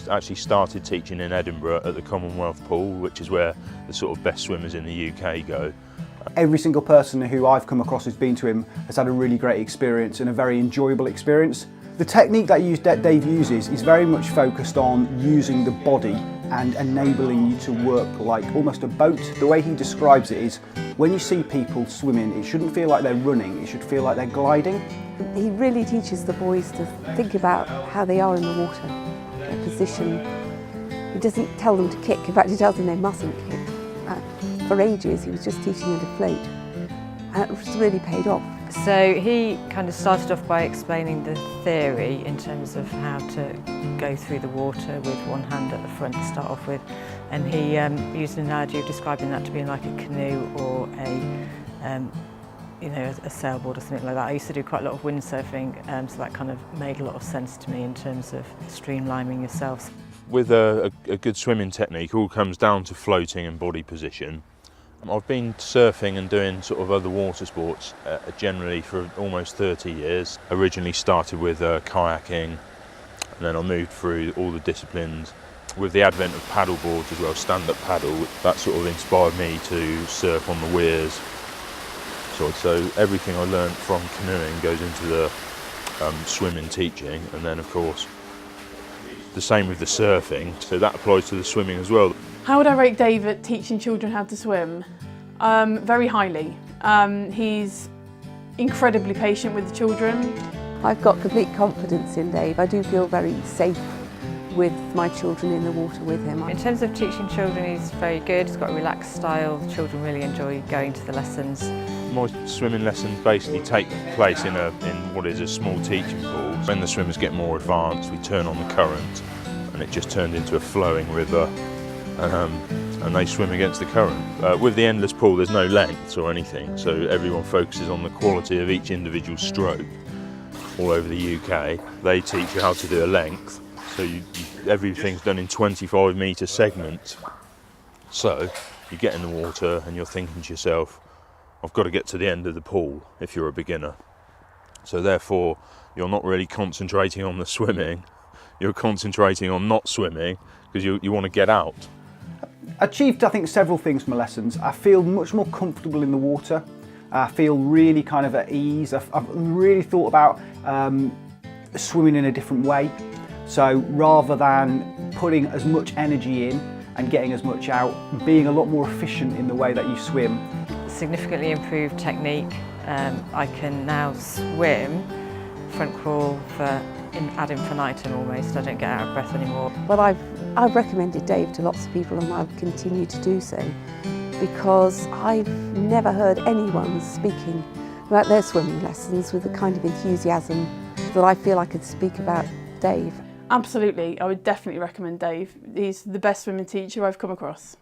I actually started teaching in Edinburgh at the Commonwealth Pool, which is where the sort of best swimmers in the UK go. Every single person who I've come across who's been to him has had a really great experience and a very enjoyable experience. The technique that Dave uses is very much focused on using the body and enabling you to work like almost a boat. The way he describes it is, when you see people swimming, it shouldn't feel like they're running, it should feel like they're gliding. He really teaches the boys to think about how they are in the water, their position. He doesn't tell them to kick, in fact he tells them they mustn't kick. For ages he was just teaching them to float, and it was really paid off. So he kind of started off by explaining the theory in terms of how to go through the water with one hand at the front to start off with, and he used an analogy of describing that to being like a canoe or a sailboard or something like that. I used to do quite a lot of windsurfing, so that kind of made a lot of sense to me in terms of streamlining yourselves. With a good swimming technique, all comes down to floating and body position. I've been surfing and doing sort of other water sports generally for almost 30 years. Originally started with kayaking, and then I moved through all the disciplines. With the advent of paddle boards as well, stand-up paddle, that sort of inspired me to surf on the weirs. So everything I learned from canoeing goes into the swimming teaching, and then of course the same with the surfing, so that applies to the swimming as well. How would I rate Dave at teaching children how to swim? Very highly. He's incredibly patient with the children. I've got complete confidence in Dave. I do feel very safe with my children in the water with him. In terms of teaching children, he's very good. He's got a relaxed style. The children really enjoy going to the lessons. My swimming lessons basically take place in what is a small teaching pool. When the swimmers get more advanced, we turn on the current, and it just turned into a flowing river, and they swim against the current. With the endless pool, there's no lengths or anything, so everyone focuses on the quality of each individual stroke. All over the UK, they teach you how to do a length, so everything's done in 25-metre segments. So you get in the water and you're thinking to yourself, I've got to get to the end of the pool if you're a beginner. So therefore, you're not really concentrating on the swimming, you're concentrating on not swimming because you want to get out. Achieved, I think, several things from my lessons. I feel much more comfortable in the water. I feel really kind of at ease. I've really thought about swimming in a different way. So rather than putting as much energy in and getting as much out, being a lot more efficient in the way that you swim. Significantly improved technique. I can now swim front crawl ad infinitum almost. I don't get out of breath anymore. Well, I've recommended Dave to lots of people, and I'll continue to do so, because I've never heard anyone speaking about their swimming lessons with the kind of enthusiasm that I feel I could speak about Dave. Absolutely, I would definitely recommend Dave. He's the best swimming teacher I've come across.